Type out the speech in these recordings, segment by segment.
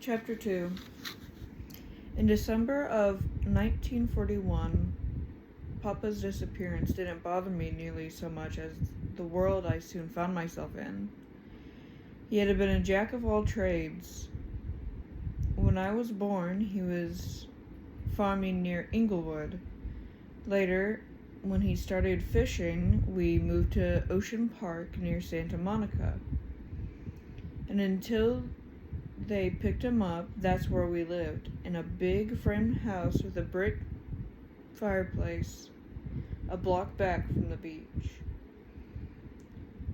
Chapter 2. In December of 1941, Papa's disappearance didn't bother me nearly so much as the world I soon found myself in. He had been a jack of all trades. When I was born, he was farming near Inglewood. Later, when he started fishing, we moved to Ocean Park near Santa Monica. And until they picked him up, that's where we lived, in a big frame house with a brick fireplace, a block back from the beach.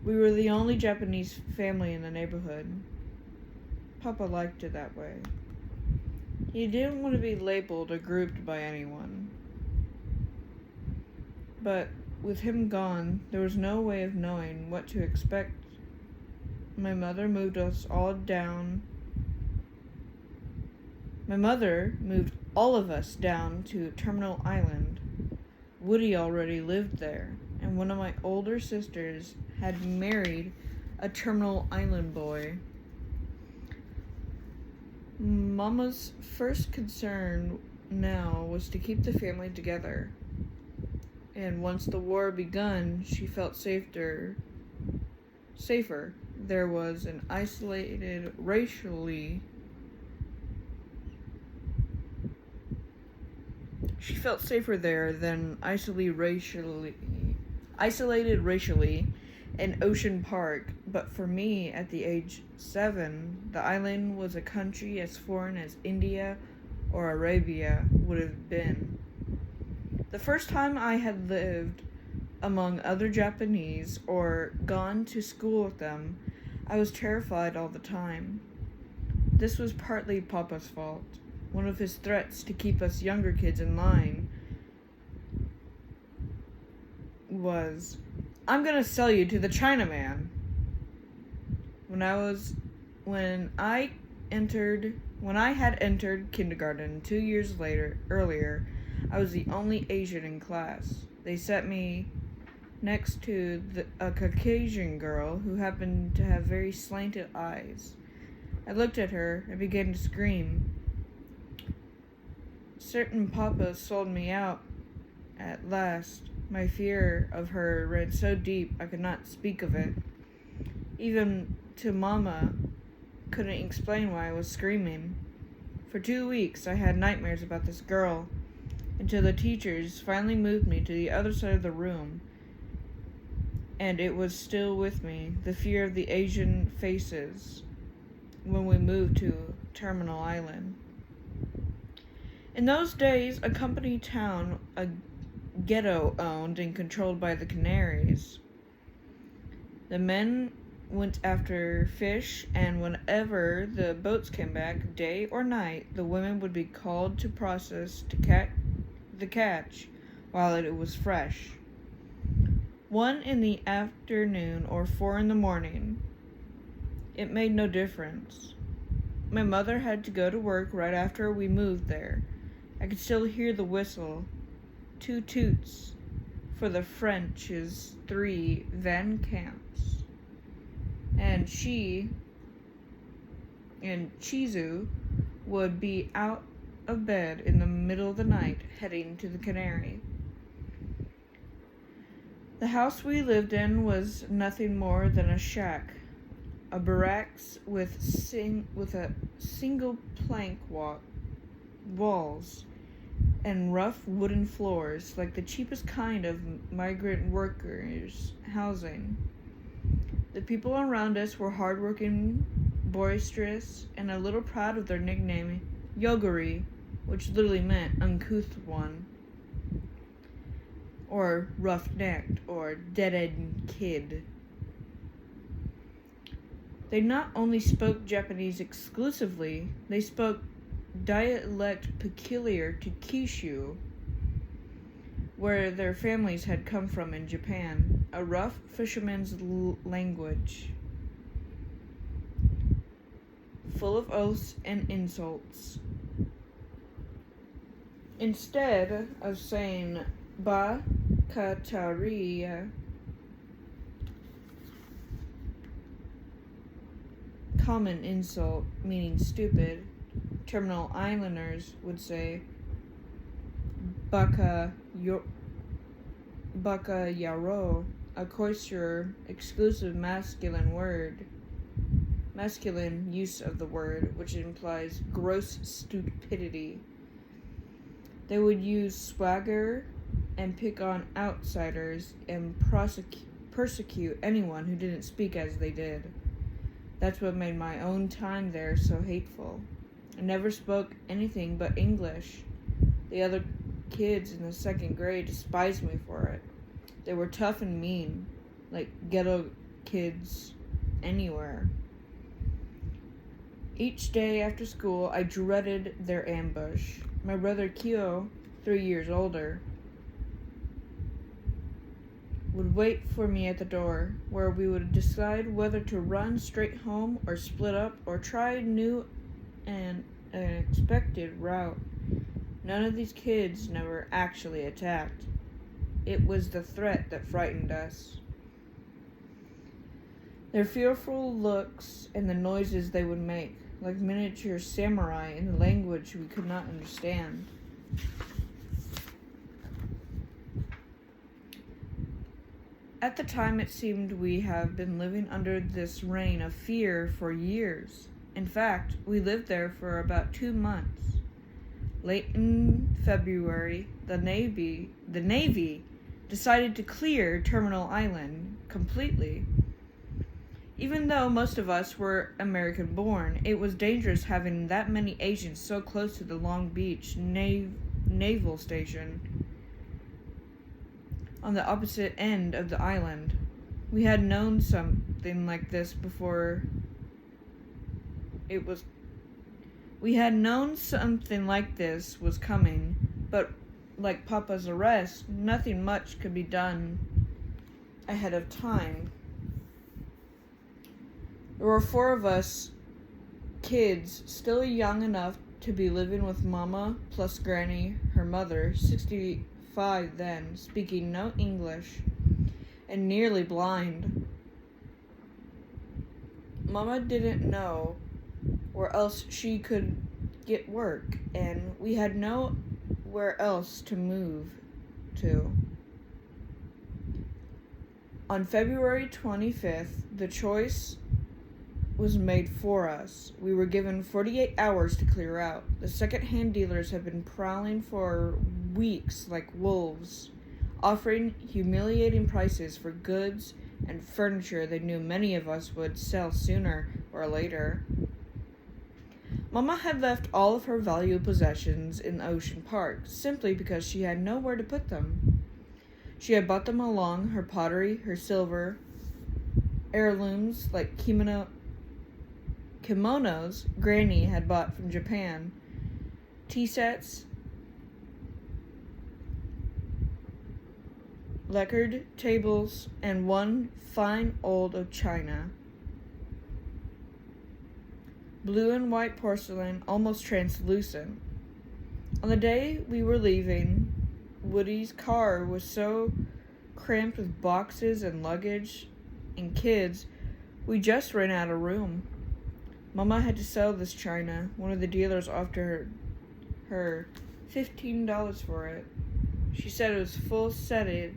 We were the only Japanese family in the neighborhood. Papa liked it that way. He didn't want to be labeled or grouped by anyone. But with him gone, there was no way of knowing what to expect. My mother moved all of us down to Terminal Island. Woody already lived there, and one of my older sisters had married a Terminal Island boy. Mama's first concern now was to keep the family together, and once the war begun, she felt safer. There was an isolated racially. She felt safer there than isolated racially in Ocean Park, but for me, at the age 7, the island was a country as foreign as India or Arabia would have been. The first time I had lived among other Japanese or gone to school with them, I was terrified all the time. This was partly Papa's fault. One of his threats to keep us younger kids in line was, "I'm gonna sell you to the Chinaman." When I had entered kindergarten 2 years earlier, I was the only Asian in class. They set me next to a Caucasian girl who happened to have very slanted eyes. I looked at her and began to scream. Certain Papa sold me out at last. My fear of her ran so deep I could not speak of it. Even to Mama, couldn't explain why I was screaming. For 2 weeks I had nightmares about this girl, until the teachers finally moved me to the other side of the room, and it was still with me, the fear of the Asian faces, when we moved to Terminal Island. In those days, a company town, a ghetto owned and controlled by the Canaries. The men went after fish, and whenever the boats came back, day or night, the women would be called to process the catch while it was fresh. 1 in the afternoon or 4 in the morning. It made no difference. My mother had to go to work right after we moved there. I could still hear the whistle, 2 toots, for the French's 3 Van Camps. And Chizu would be out of bed in the middle of the night, heading to the Canary. The house we lived in was nothing more than a shack, a barracks with a single plank walls and rough wooden floors, like the cheapest kind of migrant workers' housing. The people around us were hardworking, boisterous, and a little proud of their nickname, Yoguri, which literally meant uncouth one, or rough-necked, or dead-end kid. They not only spoke Japanese exclusively, they spoke dialect peculiar to Kishu, where their families had come from in Japan, a rough fisherman's language, full of oaths and insults. Instead of saying ba kataria, common insult meaning stupid, Terminal Islanders would say Baka Yaro, a coarser, exclusive masculine use of the word, which implies gross stupidity. They would use swagger and pick on outsiders and persecute anyone who didn't speak as they did. That's what made my own time there so hateful. I never spoke anything but English. The other kids in the second grade despised me for it. They were tough and mean, like ghetto kids anywhere. Each day after school, I dreaded their ambush. My brother Kyo, 3 years older, would wait for me at the door, where we would decide whether to run straight home or split up or try a new and unexpected route. None of these kids never actually attacked. It was the threat that frightened us. Their fearful looks and the noises they would make, like miniature samurai in the language we could not understand. At the time, it seemed we have been living under this reign of fear for years. In fact, we lived there for about 2 months. Late in February, the Navy decided to clear Terminal Island completely. Even though most of us were American-born, it was dangerous having that many Asians so close to the Long Beach Naval Station on the opposite end of the island. We had known something like this before. We had known something like this was coming, but like Papa's arrest, nothing much could be done ahead of time. There were 4 of us kids, still young enough to be living with Mama plus Granny, her mother, 65 then, speaking no English, and nearly blind. Mama didn't know where else she could get work, and we had nowhere else to move to. On February 25th, the choice was made for us. We were given 48 hours to clear out. The second-hand dealers had been prowling for weeks like wolves, offering humiliating prices for goods and furniture they knew many of us would sell sooner or later. Mama had left all of her valuable possessions in Ocean Park simply because she had nowhere to put them. She had bought them along her pottery, her silver, heirlooms like kimonos Granny had bought from Japan, tea sets, lacquered tables, and one fine old of china. Blue and white porcelain, almost translucent. On the day we were leaving, Woody's car was so cramped with boxes and luggage and kids, we just ran out of room. Mama had to sell this china. One of the dealers offered her $15 for it. She said it was full-setted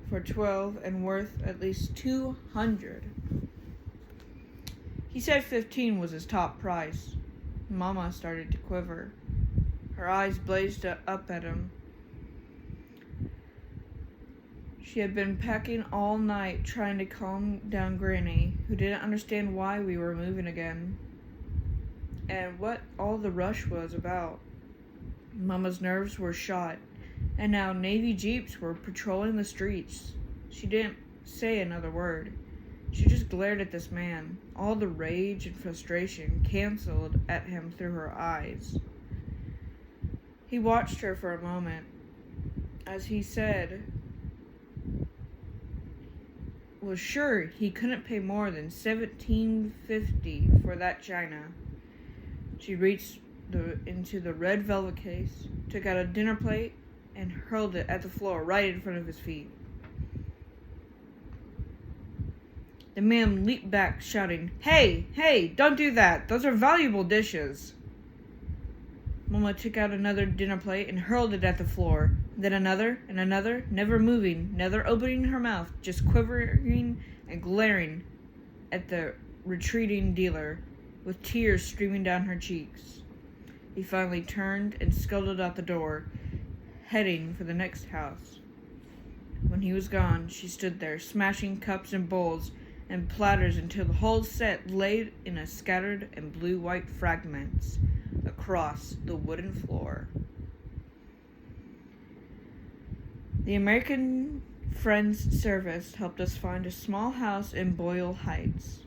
for $12 and worth at least $200. He said 15 was his top price. Mama started to quiver. Her eyes blazed up at him. She had been packing all night, trying to calm down Granny, who didn't understand why we were moving again, and what all the rush was about. Mama's nerves were shot, and now Navy jeeps were patrolling the streets. She didn't say another word. She just glared at this man, all the rage and frustration canceled at him through her eyes. He watched her for a moment, as he said, was sure he couldn't pay more than $17.50 for that china. She reached into the red velvet case, took out a dinner plate, and hurled it at the floor right in front of his feet. The man leaped back, shouting, "Hey, hey, don't do that. Those are valuable dishes." Mama took out another dinner plate and hurled it at the floor. Then another and another, never moving, never opening her mouth, just quivering and glaring at the retreating dealer, with tears streaming down her cheeks. He finally turned and scuttled out the door, heading for the next house. When he was gone, she stood there, smashing cups and bowls and platters until the whole set lay in a scattered and blue-white fragments across the wooden floor. The American Friends Service helped us find a small house in Boyle Heights,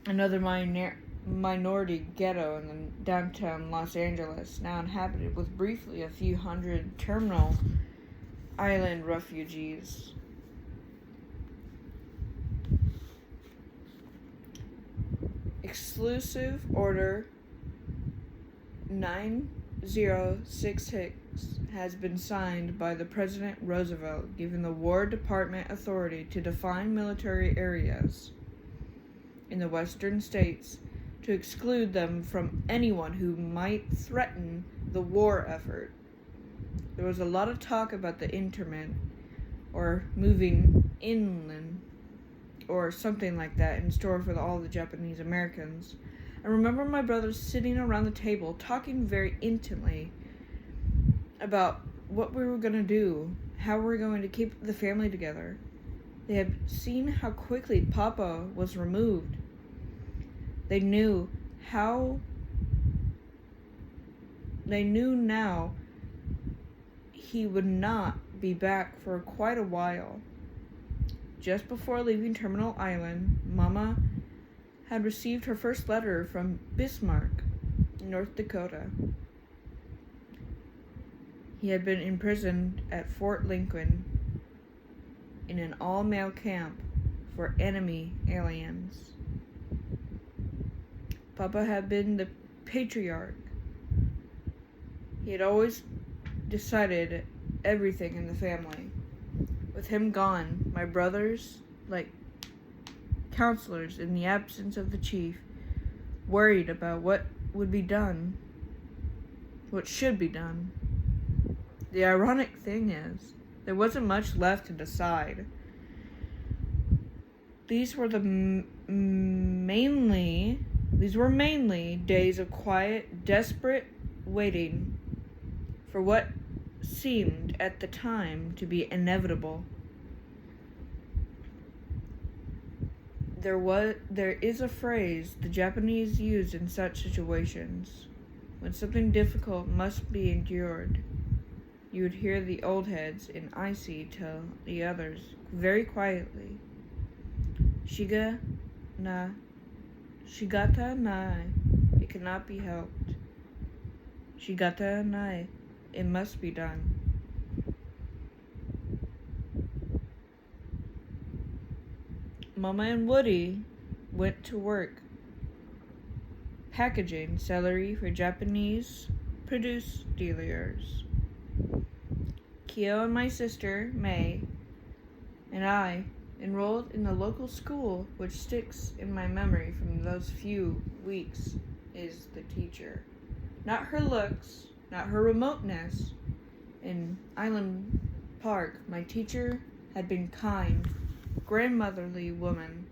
another minority ghetto in downtown Los Angeles, now inhabited with briefly a few hundred terminal island refugees. Exclusive Order 9066 has been signed by the President Roosevelt, giving the War Department authority to define military areas in the western states to exclude them from anyone who might threaten the war effort. There was a lot of talk about the interment, or moving inland, or something like that, in store for all the Japanese Americans. I remember my brothers sitting around the table talking very intimately about what we were going to do, how we were going to keep the family together. They had seen how quickly Papa was removed. They knew now he would not be back for quite a while. Just before leaving Terminal Island, Mama had received her first letter from Bismarck, North Dakota. He had been imprisoned at Fort Lincoln in an all-male camp for enemy aliens. Papa had been the patriarch. He had always decided everything in the family. With him gone, my brothers, like counselors in the absence of the chief, worried about what would be done, what should be done. The ironic thing is, there wasn't much left to decide. These were mainly days of quiet, desperate waiting for what seemed at the time to be inevitable. There is a phrase the Japanese use in such situations. When something difficult must be endured, you would hear the old heads in Icy tell the others very quietly, Shigata nai, it cannot be helped. Shigata nai, it must be done. Mama and Woody went to work packaging celery for Japanese produce dealers. Kyo and my sister, May, and I enrolled in the local school. Which sticks in my memory from those few weeks is the teacher. Not her looks, not her remoteness. In Island Park, my teacher had been kind, grandmotherly woman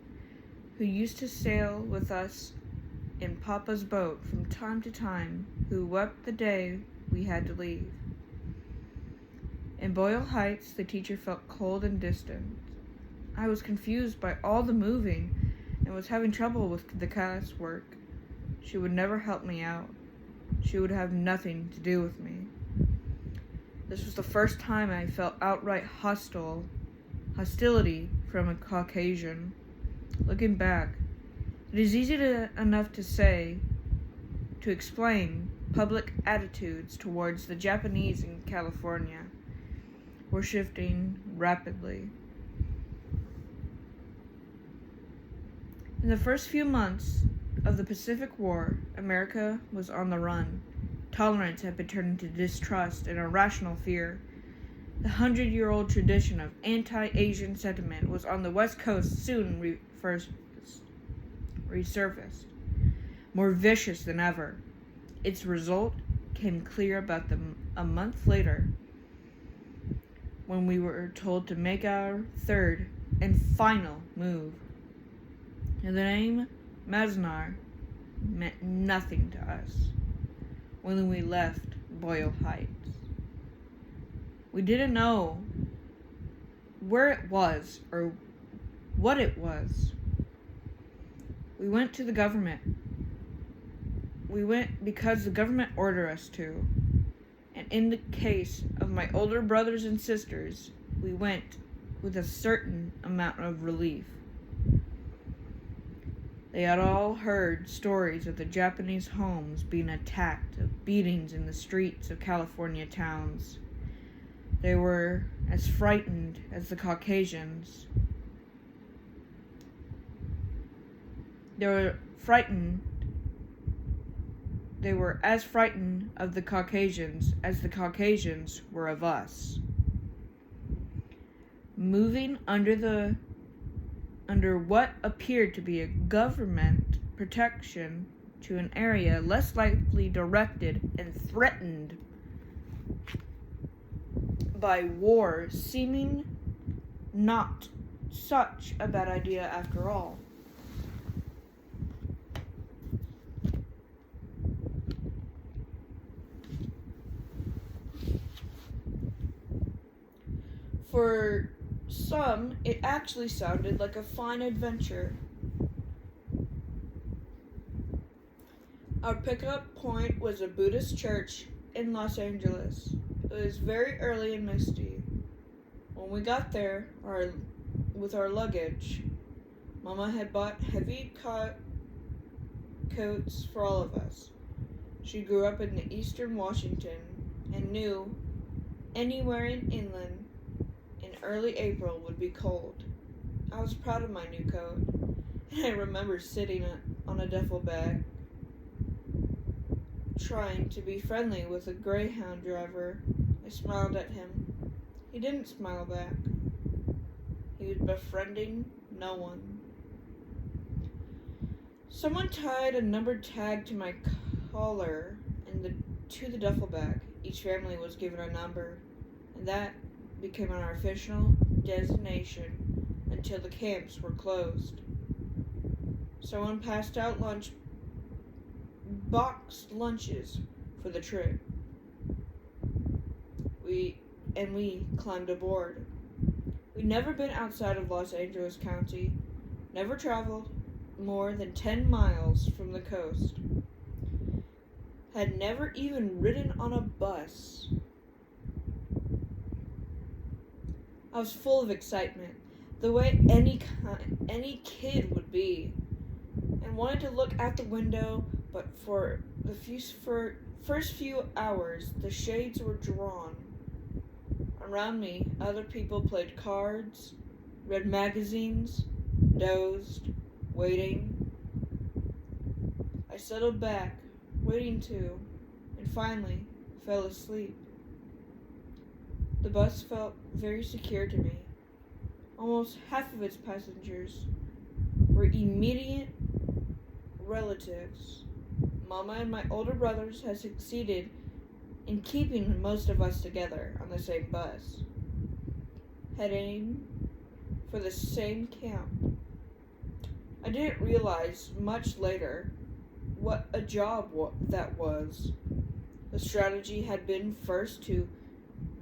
who used to sail with us in Papa's boat from time to time, who wept the day we had to leave. In Boyle Heights, the teacher felt cold and distant. I was confused by all the moving and was having trouble with the classwork. She would never help me out. She would have nothing to do with me. This was the first time I felt outright hostility from a Caucasian. Looking back, it is easy enough to explain public attitudes towards the Japanese in California were shifting rapidly. In the first few months of the Pacific War, America was on the run. Tolerance had been turned into distrust and irrational fear. The 100-year-old tradition of anti-Asian sentiment was on the West Coast soon resurfaced, more vicious than ever. Its result came clear about a month later, when we were told to make our third and final move. The name manzanar meant nothing to us when we left Boyle Heights. We didn't know where it was or what it was. We went to the government. We went because the government ordered us to. And in the case of my older brothers and sisters, we went with a certain amount of relief. They had all heard stories of the Japanese homes being attacked, of beatings in the streets of California towns. They were as frightened as the Caucasians. They were as frightened of the Caucasians as the Caucasians were of us. Moving under what appeared to be a government protection to an area less likely directed and threatened by war, seeming not such a bad idea after all. For some, it actually sounded like a fine adventure. Our pickup point was a Buddhist church in Los Angeles. It was very early and misty. When we got there, with our luggage, Mama had bought heavy coats for all of us. She grew up in eastern Washington and knew anywhere in inland in early April would be cold. I was proud of my new coat, and I remember sitting on a duffel bag, trying to be friendly with a Greyhound driver. I smiled at him. He didn't smile back. He was befriending no one. Someone tied a numbered tag to my collar and to the duffel bag. Each family was given a number, and that became our official designation until the camps were closed. Someone passed out boxed lunches for the trip. We climbed aboard. We'd never been outside of Los Angeles County, never traveled more than 10 miles from the coast, had never even ridden on a bus. I was full of excitement, the way any kid would be, and wanted to look out the window, but for the first few hours, the shades were drawn. Around me, other people played cards, read magazines, dozed, waiting. I settled back, waiting too, and finally fell asleep. The bus felt very secure to me. Almost half of its passengers were immediate relatives. Mama and my older brothers had succeeded in keeping most of us together on the same bus, heading for the same camp. I didn't realize much later what a job that was. The strategy had been first to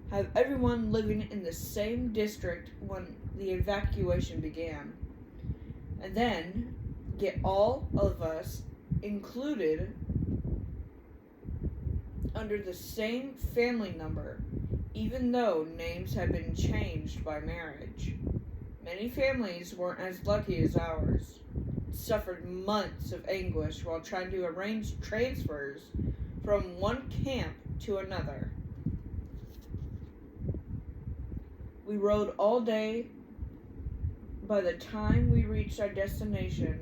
have everyone living in the same district when the evacuation began, and then get all of us included under the same family number, even though names had been changed by marriage. Many families weren't as lucky as ours, suffered months of anguish while trying to arrange transfers from one camp to another. We rode all day. By the time we reached our destination,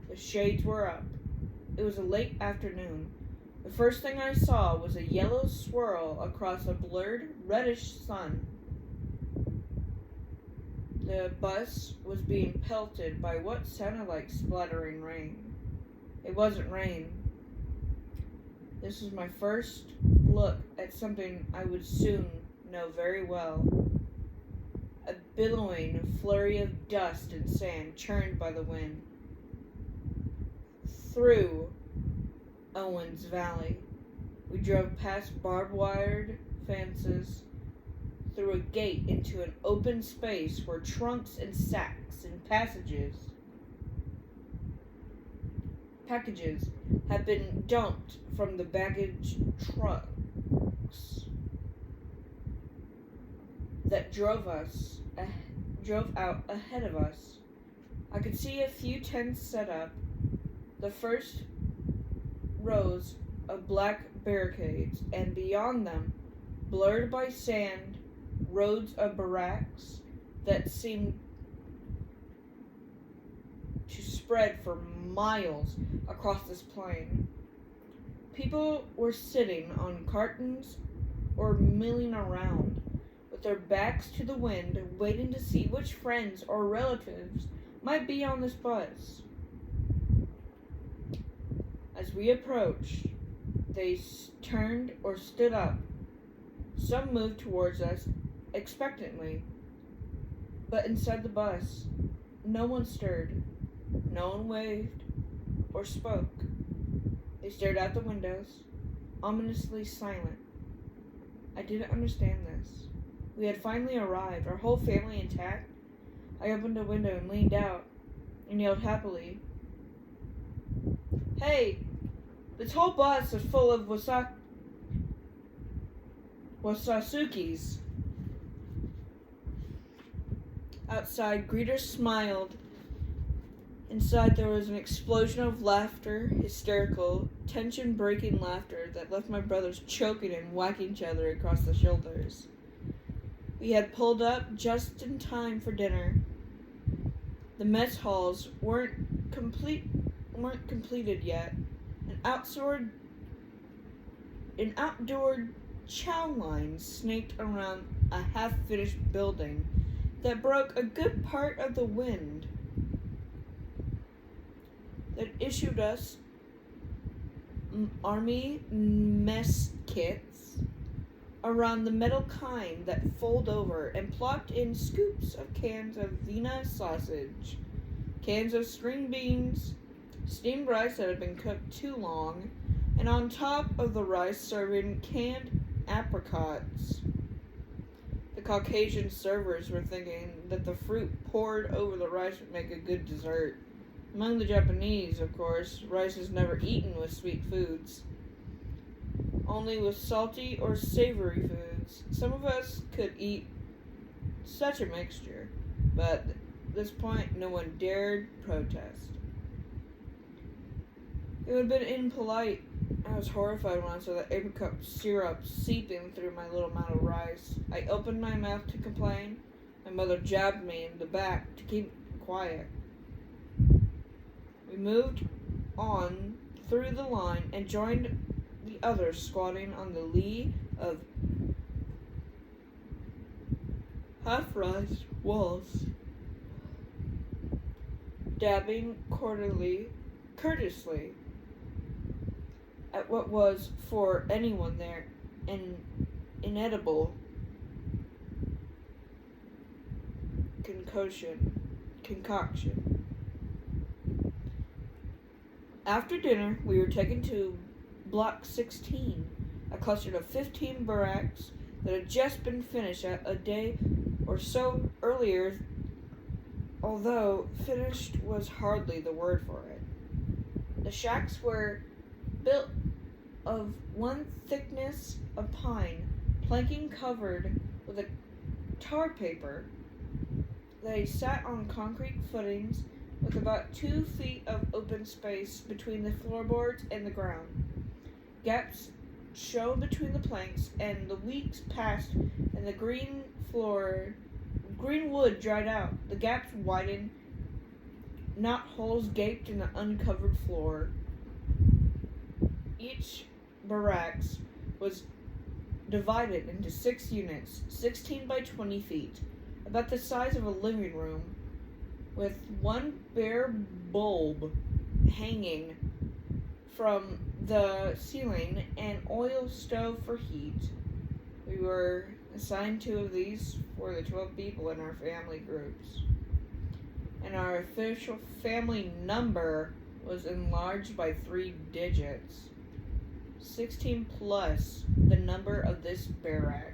the shades were up. It was a late afternoon. The first thing I saw was a yellow swirl across a blurred, reddish sun. The bus was being pelted by what sounded like splattering rain. It wasn't rain. This was my first look at something I would soon know very well. A billowing flurry of dust and sand churned by the wind. Through Owens Valley, we drove past barbed-wired fences, through a gate into an open space where trunks and sacks and packages had been dumped from the baggage trucks that drove out ahead of us. I could see a few tents set up, the first rows of black barricades, and beyond them, blurred by sand, rows of barracks that seemed to spread for miles across this plain. People were sitting on cartons or milling around with their backs to the wind, waiting to see which friends or relatives might be on this bus. As we approached, they turned or stood up. Some moved towards us expectantly, but inside the bus, no one stirred, no one waved or spoke. They stared out the windows, ominously silent. I didn't understand this. We had finally arrived, our whole family intact. I opened a window and leaned out and yelled happily, "Hey, this whole bus is full of Wasasukis." Outside, greeters smiled. Inside, there was an explosion of laughter, hysterical, tension-breaking laughter that left my brothers choking and whacking each other across the shoulders. We had pulled up just in time for dinner. The mess halls weren't completed yet. An outdoor chow line snaked around a half-finished building that broke a good part of the wind that issued us army mess kits around the metal kind that fold over and plopped in scoops of cans of Vienna sausage, cans of string beans, steamed rice that had been cooked too long, and on top of the rice serving canned apricots. The Caucasian servers were thinking that the fruit poured over the rice would make a good dessert. Among the Japanese, of course, rice is never eaten with sweet foods, only with salty or savory foods. Some of us could eat such a mixture, but at this point no one dared protest. It would have been impolite. I was horrified when I saw the apricot syrup seeping through my little amount of rice. I opened my mouth to complain. My mother jabbed me in the back to keep quiet. We moved on through the line and joined the others squatting on the lee of half-rise walls, dabbing courteously at what was, for anyone there, an inedible concoction. After dinner, we were taken to Block 16, a cluster of 15 barracks that had just been finished a day or so earlier, although finished was hardly the word for it. The shacks were built of one thickness of pine, planking covered with a tar paper. They sat on concrete footings with about 2 feet of open space between the floorboards and the ground. Gaps showed between the planks, and the weeks passed and the green wood dried out. The gaps widened, not holes gaped in the uncovered floor. Each barracks was divided into 6 units, 16 by 20 feet. about the size of a living room, with one bare bulb hanging from the ceiling, and oil stove for heat. We were assigned 2 of these for the 12 people in our family groups. And our official family number was enlarged by 3 digits. 16 plus the number of this barracks.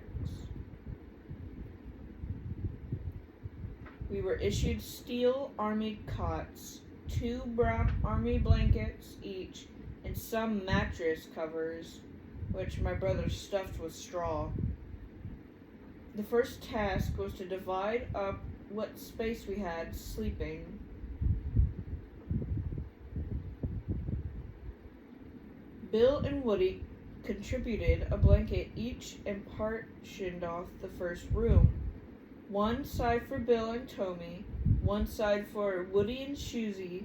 We were issued steel army cots, 2 brown army blankets each, and some mattress covers, which my brother stuffed with straw. The first task was to divide up what space we had sleeping. Bill and Woody contributed a blanket each and partitioned off the first room. One side for Bill and Tommy, one side for Woody and Chizu,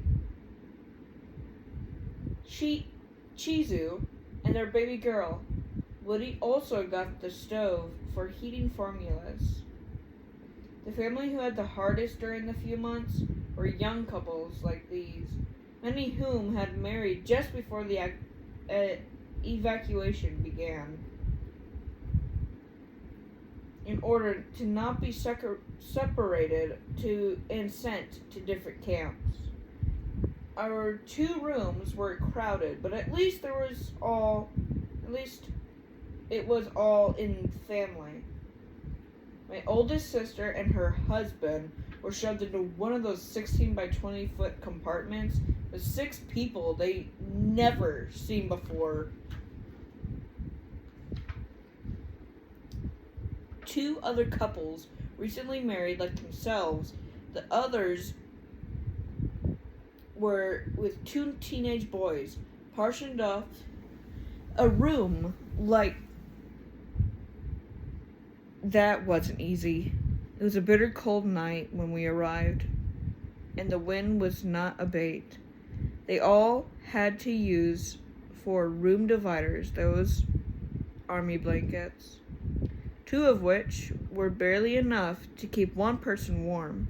and their baby girl. Woody also got the stove for heating formulas. The family who had the hardest during the few months were young couples like these, many whom had married just before the evacuation began, in order to not be separated and sent to different camps. Our 2 rooms were crowded, but at least it was all in family. My oldest sister and her husband were shoved into one of those 16 by 20 foot compartments with 6 people they never seen before. 2 other couples, recently married like themselves. The others were with 2 teenage boys, partitioned off a room like that. Wasn't easy. It was a bitter cold night when we arrived, and the wind was not abate. They all had to use for room dividers those army blankets, 2 of which were barely enough to keep one person warm.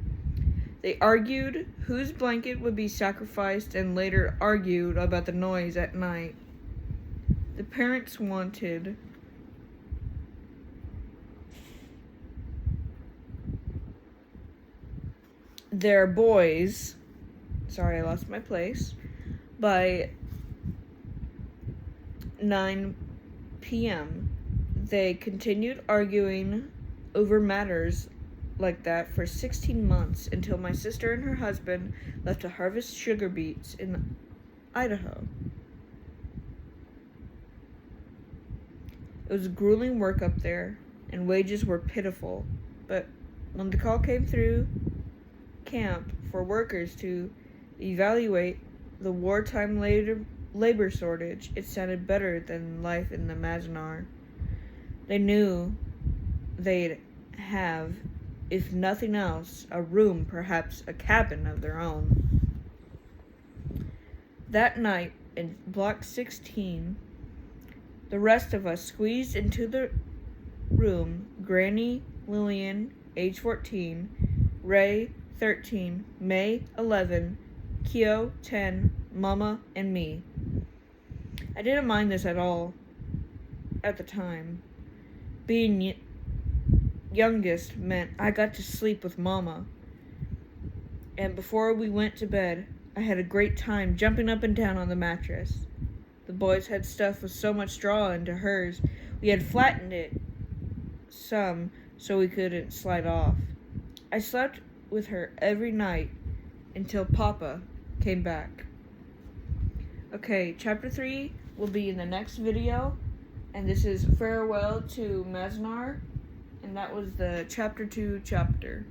They argued whose blanket would be sacrificed and later argued about the noise at night. The parents wanted their boys, sorry I lost my place, by 9 p.m. They continued arguing over matters like that for 16 months until my sister and her husband left to harvest sugar beets in Idaho. It was grueling work up there, and wages were pitiful, but when the call came through camp for workers to evaluate the wartime labor shortage, it sounded better than life in the manzanar. They knew they'd have, if nothing else, a room, perhaps a cabin of their own. That night in Block 16, the rest of us squeezed into the room. Granny, Lillian, age 14, Ray, 13, May, 11, Kyo, 10, Mama, and me. I didn't mind this at all at the time. Being youngest meant I got to sleep with Mama. And before we went to bed, I had a great time jumping up and down on the mattress. The boys had stuffed with so much straw into hers, we had flattened it some so we couldn't slide off. I slept with her every night until Papa came back. Okay, chapter 3 will be in the next video, and this is Farewell to Manzanar, and that was the chapter 2 chapter.